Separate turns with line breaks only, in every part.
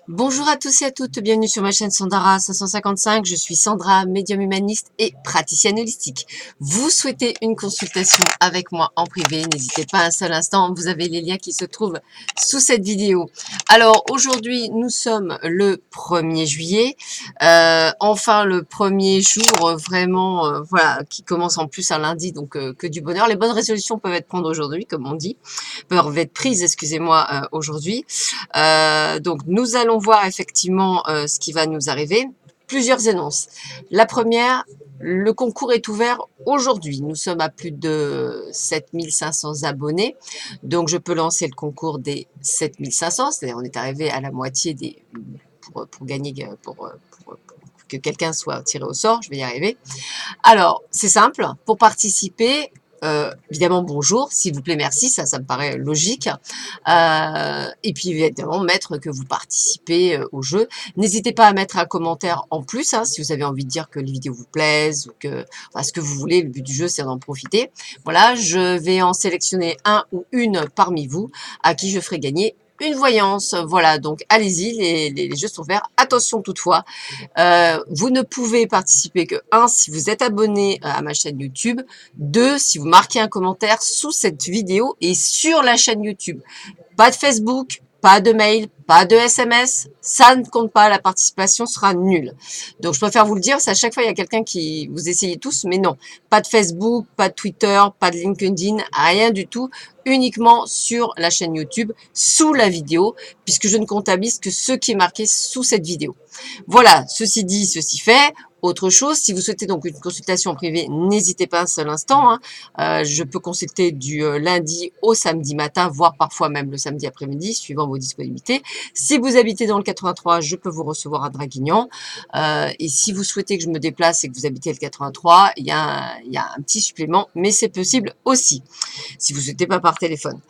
Bonjour à tous et à toutes, bienvenue sur ma chaîne Sandara 555. Je suis Sandra, médium humaniste et praticienne holistique. Vous souhaitez une consultation avec moi en privé, n'hésitez pas un seul instant, vous avez les liens qui se trouvent sous cette vidéo. Alors aujourd'hui, nous sommes le 1er juillet, enfin le premier jour vraiment, voilà, qui commence en plus un lundi, donc que du bonheur. Les bonnes résolutions peuvent être prises aujourd'hui, comme on dit, peuvent être prises, excusez-moi, aujourd'hui. Donc, nous allons voir effectivement ce qui va nous arriver. Plusieurs annonces. La première, le concours est ouvert aujourd'hui. Nous sommes à plus de 7500 abonnés. Donc, je peux lancer le concours des 7500. C'est-à-dire, on est arrivé à la moitié des... pour gagner, pour que quelqu'un soit tiré au sort. Je vais y arriver. Alors, c'est simple. Pour participer, évidemment, bonjour, s'il vous plaît, merci, ça me paraît logique. Et puis, évidemment, mettre que vous participez au jeu. N'hésitez pas à mettre un commentaire en plus, hein, si vous avez envie de dire que les vidéos vous plaisent ou que, enfin, ce que vous voulez. Le but du jeu, c'est d'en profiter. Voilà, je vais en sélectionner un ou une parmi vous à qui je ferai gagner une voyance. Voilà, donc allez-y, les jeux sont ouverts. Attention toutefois, vous ne pouvez participer que 1 si vous êtes abonné à ma chaîne YouTube, 2 si vous marquez un commentaire sous cette vidéo et sur la chaîne YouTube. Pas de Facebook, pas de mail, pas de SMS, ça ne compte pas, la participation sera nulle. Donc je préfère vous le dire, c'est à chaque fois il y a quelqu'un qui vous essayez tous, mais non, pas de Facebook, pas de Twitter, pas de LinkedIn, rien du tout, uniquement sur la chaîne YouTube, sous la vidéo, puisque je ne comptabilise que ce qui est marqué sous cette vidéo. Voilà, ceci dit, ceci fait. Autre chose, si vous souhaitez donc une consultation en privé, n'hésitez pas un seul instant, hein. Je peux consulter du lundi au samedi matin, voire parfois même le samedi après-midi, suivant vos disponibilités. Si vous habitez dans le 83, je peux vous recevoir à Draguignan. Et si vous souhaitez que je me déplace et que vous habitez le 83, il y a un petit supplément, mais c'est possible aussi, si vous ne souhaitez pas par téléphone.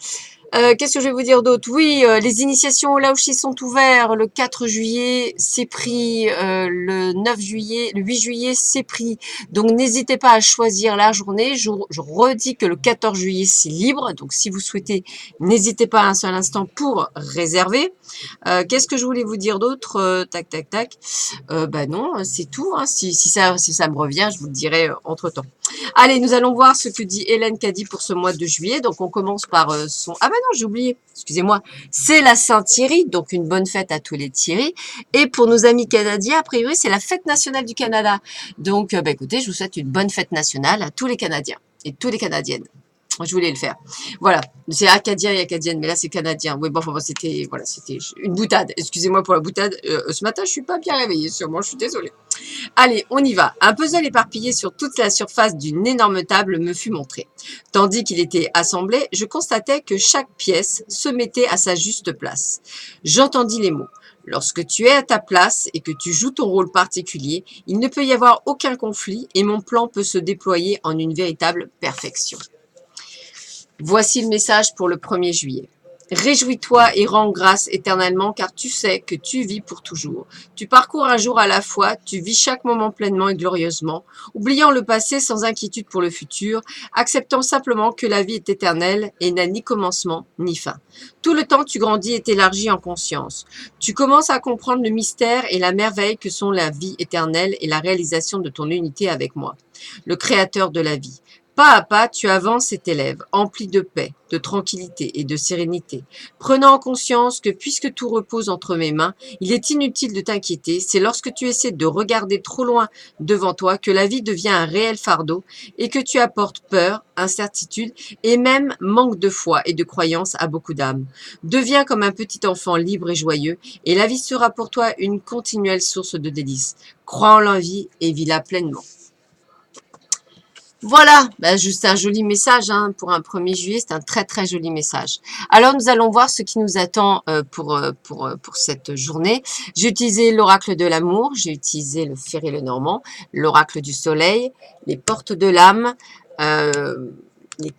Qu'est-ce que je vais vous dire d'autre? Oui, les initiations au Laoshi sont ouvertes. Le 4 juillet, c'est pris. Le 9 juillet, le 8 juillet, c'est pris. Donc, n'hésitez pas à choisir la journée. Je redis que le 14 juillet, c'est libre. Donc, si vous souhaitez, n'hésitez pas un seul instant pour réserver. Qu'est-ce que je voulais vous dire d'autre? Tac, tac, tac. Bah non, c'est tout, hein. Si ça me revient, je vous le dirai entre-temps. Allez, nous allons voir ce que dit Hélène Caddy pour ce mois de juillet. Donc, on commence par son... Ah ben non, j'ai oublié, excusez-moi. C'est la Saint-Thierry, donc une bonne fête à tous les Thierry. Et pour nos amis canadiens, a priori, c'est la fête nationale du Canada. Donc, bah, écoutez, je vous souhaite une bonne fête nationale à tous les Canadiens et toutes les Canadiennes. Je voulais le faire. Voilà, c'est acadien et acadienne, mais là c'est canadien. Oui, bon, enfin, c'était voilà, c'était une boutade. Excusez-moi pour la boutade. Ce matin, je suis pas bien réveillée, sûrement. Je suis désolée. Allez, on y va. Un puzzle éparpillé sur toute la surface d'une énorme table me fut montré. Tandis qu'il était assemblé, je constatais que chaque pièce se mettait à sa juste place. J'entendis les mots. Lorsque tu es à ta place et que tu joues ton rôle particulier, il ne peut y avoir aucun conflit et mon plan peut se déployer en une véritable perfection. Voici le message pour le 1er juillet. Réjouis-toi et rends grâce éternellement car tu sais que tu vis pour toujours. Tu parcours un jour à la fois, tu vis chaque moment pleinement et glorieusement, oubliant le passé sans inquiétude pour le futur, acceptant simplement que la vie est éternelle et n'a ni commencement ni fin. Tout le temps tu grandis et t'élargis en conscience. Tu commences à comprendre le mystère et la merveille que sont la vie éternelle et la réalisation de ton unité avec moi, le créateur de la vie. Pas à pas, tu avances et t'élèves, empli de paix, de tranquillité et de sérénité, prenant conscience que puisque tout repose entre mes mains, il est inutile de t'inquiéter, c'est lorsque tu essaies de regarder trop loin devant toi que la vie devient un réel fardeau et que tu apportes peur, incertitude et même manque de foi et de croyance à beaucoup d'âmes. Deviens comme un petit enfant libre et joyeux et la vie sera pour toi une continuelle source de délices. Crois en la vie et vis-la pleinement. Voilà, ben, juste un joli message hein, pour un 1er juillet, c'est un très très joli message. Alors nous allons voir ce qui nous attend pour cette journée. J'ai utilisé l'oracle de l'amour, j'ai utilisé le Ferré le Normand, l'oracle du soleil, les portes de l'âme, les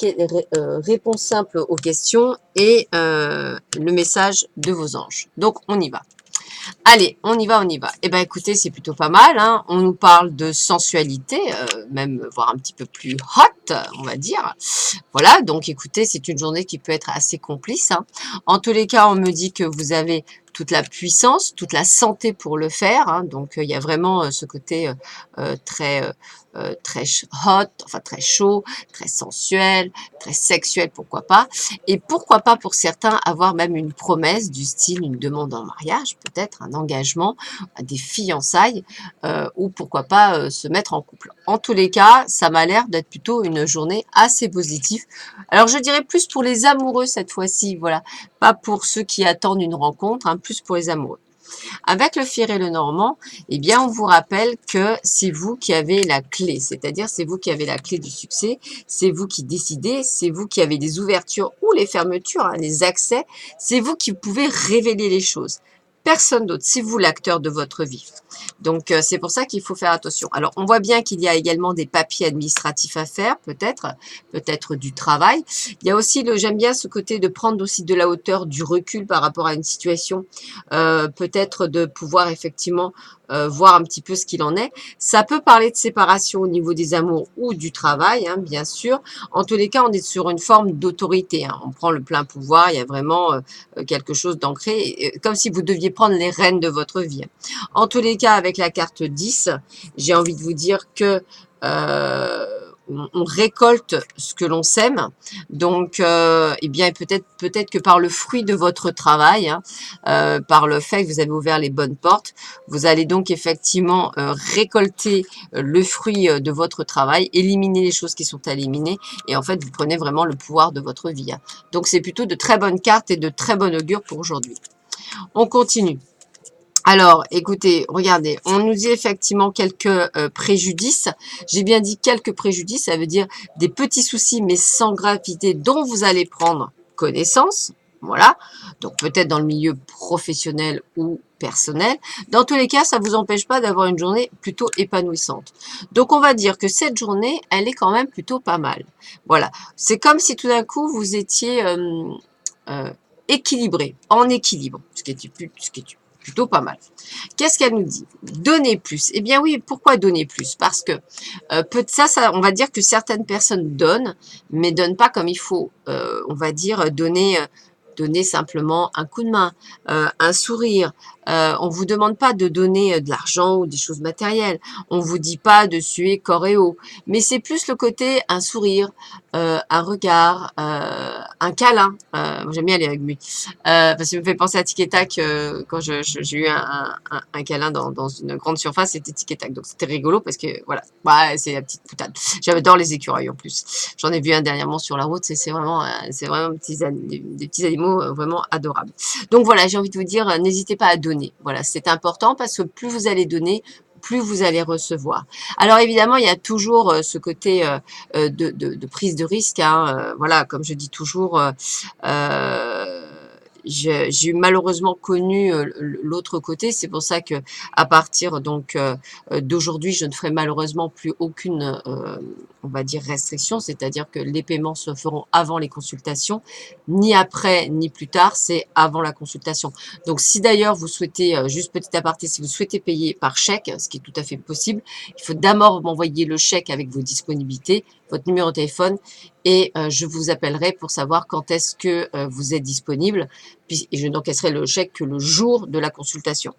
réponses simples aux questions et le message de vos anges. Donc on y va. Allez, on y va, on y va. Eh bien, écoutez, c'est plutôt pas mal, hein. On nous parle de sensualité, même voire un petit peu plus hot, on va dire. Voilà, donc écoutez, c'est une journée qui peut être assez complice, hein. En tous les cas, on me dit que vous avez toute la puissance, toute la santé pour le faire, hein. Donc, il y a vraiment ce côté très, très hot, enfin très chaud, très sensuel, très sexuel, pourquoi pas. Et pourquoi pas pour certains avoir même une promesse du style une demande en mariage, peut-être un engagement, des fiançailles, ou pourquoi pas se mettre en couple. En tous les cas, ça m'a l'air d'être plutôt une journée assez positive. Alors je dirais plus pour les amoureux cette fois-ci, voilà, pas pour ceux qui attendent une rencontre, hein, plus pour les amoureux. Avec le Fier et le Normand, eh bien, on vous rappelle que c'est vous qui avez la clé, c'est-à-dire c'est vous qui avez la clé du succès, c'est vous qui décidez, c'est vous qui avez les ouvertures ou les fermetures, hein, les accès, c'est vous qui pouvez révéler les choses. Personne d'autre, c'est vous l'acteur de votre vie. Donc, c'est pour ça qu'il faut faire attention. Alors, on voit bien qu'il y a également des papiers administratifs à faire, peut-être du travail. Il y a aussi, j'aime bien ce côté de prendre aussi de la hauteur, du recul par rapport à une situation, peut-être de pouvoir effectivement voir un petit peu ce qu'il en est. Ça peut parler de séparation au niveau des amours ou du travail, hein, bien sûr. En tous les cas, on est sur une forme d'autorité, hein. On prend le plein pouvoir, il y a vraiment quelque chose d'ancré, comme si vous deviez prendre les rênes de votre vie. En tous les cas, avec la carte 10, j'ai envie de vous dire que on récolte ce que l'on sème. Donc, eh bien, peut-être que par le fruit de votre travail, hein, par le fait que vous avez ouvert les bonnes portes, vous allez donc effectivement récolter le fruit de votre travail, éliminer les choses qui sont à éliminer, et en fait, vous prenez vraiment le pouvoir de votre vie, hein. Donc, c'est plutôt de très bonnes cartes et de très bon augure pour aujourd'hui. On continue. Alors, écoutez, regardez, on nous dit effectivement quelques préjudices. J'ai bien dit quelques préjudices, ça veut dire des petits soucis, mais sans gravité, dont vous allez prendre connaissance. Voilà, donc peut-être dans le milieu professionnel ou personnel. Dans tous les cas, ça ne vous empêche pas d'avoir une journée plutôt épanouissante. Donc, on va dire que cette journée, elle est quand même plutôt pas mal. Voilà, c'est comme si tout d'un coup, vous étiez euh, équilibré, en équilibre, ce qui est plutôt pas mal. Qu'est-ce qu'elle nous dit? Donner plus. Eh bien oui, pourquoi donner plus? Parce que on va dire que certaines personnes donnent, mais donnent pas comme il faut. On va dire donner simplement un coup de main, un sourire. On vous demande pas de donner de l'argent ou des choses matérielles. On vous dit pas de suer corps et eau. Mais c'est plus le côté un sourire, un regard, un câlin. Moi, j'aime bien aller avec lui. Parce que ça me fait penser à Tic et Tac quand j'ai eu un câlin dans une grande surface, c'était Tic et Tac. Donc c'était rigolo parce que voilà, ouais, c'est la petite boutade. J'adore les écureuils en plus. J'en ai vu un dernièrement sur la route, c'est vraiment des petits animaux vraiment adorables. Donc voilà, j'ai envie de vous dire, n'hésitez pas à donner. Voilà, c'est important parce que plus vous allez donner, plus vous allez recevoir. Alors évidemment, il y a toujours ce côté de prise de risque, hein, voilà, comme je dis toujours, j'ai malheureusement connu l'autre côté. C'est pour ça que à partir donc d'aujourd'hui, je ne ferai malheureusement plus aucune, on va dire, restriction. C'est-à-dire que les paiements se feront avant les consultations, ni après, ni plus tard. C'est avant la consultation. Donc, si d'ailleurs vous souhaitez, juste petit aparté, si vous souhaitez payer par chèque, ce qui est tout à fait possible, il faut d'abord m'envoyer le chèque avec vos disponibilités, votre numéro de téléphone, et je vous appellerai pour savoir quand est-ce que vous êtes disponible. Puis, et je n'encaisserai le chèque que le jour de la consultation.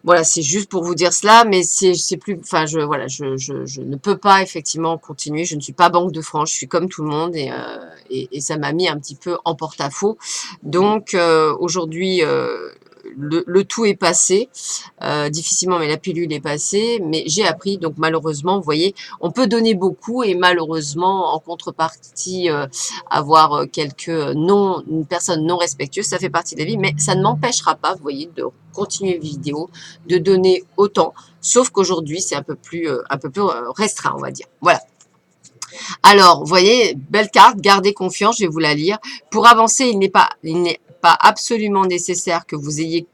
Voilà, c'est juste pour vous dire cela, mais c'est plus, enfin, voilà, je ne peux pas effectivement continuer. Je ne suis pas Banque de France, je suis comme tout le monde et ça m'a mis un petit peu en porte-à-faux. Donc aujourd'hui, le tout est passé, difficilement, mais la pilule est passée. Mais j'ai appris, donc malheureusement, vous voyez, on peut donner beaucoup et malheureusement, en contrepartie, avoir une personne non respectueuse, ça fait partie de la vie, mais ça ne m'empêchera pas, vous voyez, de continuer les vidéos, de donner autant, sauf qu'aujourd'hui, c'est un peu plus restreint, on va dire. Voilà. Alors, vous voyez, belle carte, gardez confiance, je vais vous la lire. Pour avancer, il n'est pas absolument nécessaire que vous ayez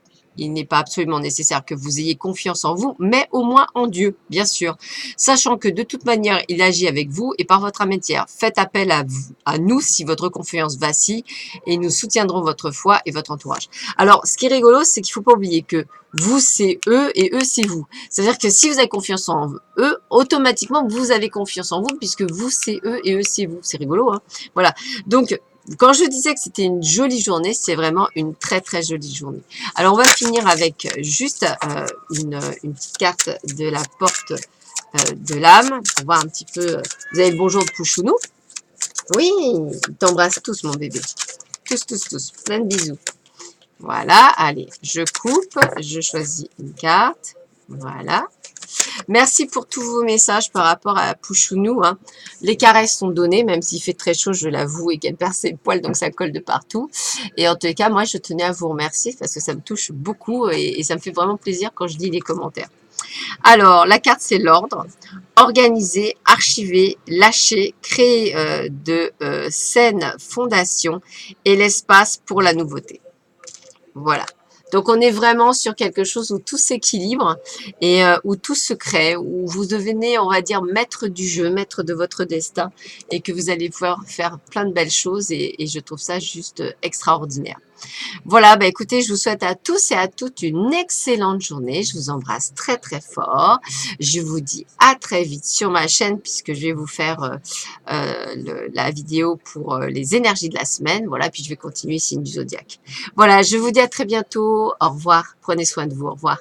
confiance en vous, mais au moins en Dieu, bien sûr. Sachant que de toute manière, il agit avec vous et par votre amitié. Faites appel à nous si votre confiance vacille et nous soutiendrons votre foi et votre entourage. Alors, ce qui est rigolo, c'est qu'il ne faut pas oublier que vous, c'est eux et eux, c'est vous. C'est-à-dire que si vous avez confiance en eux, automatiquement, vous avez confiance en vous puisque vous, c'est eux et eux, c'est vous. C'est rigolo, hein? Voilà. Donc, Quand je disais que c'était une jolie journée, c'est vraiment une très très jolie journée. Alors on va finir avec juste une petite carte de la porte de l'âme pour voir un petit peu. Vous avez le bonjour de Pouchounou. Oui, il t'embrasse tous mon bébé. Tous, tous, tous. Plein de bisous. Voilà, allez, je coupe, je choisis une carte. Voilà. Merci pour tous vos messages par rapport à Pouchounou. Hein. Les caresses sont données, même s'il fait très chaud, je l'avoue, et qu'elle perd ses poils, donc ça colle de partout. Et en tout cas, moi, je tenais à vous remercier parce que ça me touche beaucoup et ça me fait vraiment plaisir quand je lis les commentaires. Alors, la carte, c'est l'ordre. Organiser, archiver, lâcher, créer de saines fondations et l'espace pour la nouveauté. Voilà. Donc, on est vraiment sur quelque chose où tout s'équilibre et où tout se crée, où vous devenez, on va dire, maître du jeu, maître de votre destin et que vous allez pouvoir faire plein de belles choses et je trouve ça juste extraordinaire. Voilà, bah écoutez, je vous souhaite à tous et à toutes une excellente journée. Je vous embrasse très très fort. Je vous dis à très vite sur ma chaîne puisque je vais vous faire la vidéo pour les énergies de la semaine. Voilà, puis je vais continuer signe du zodiaque. Voilà, je vous dis à très bientôt. Au revoir. Prenez soin de vous. Au revoir.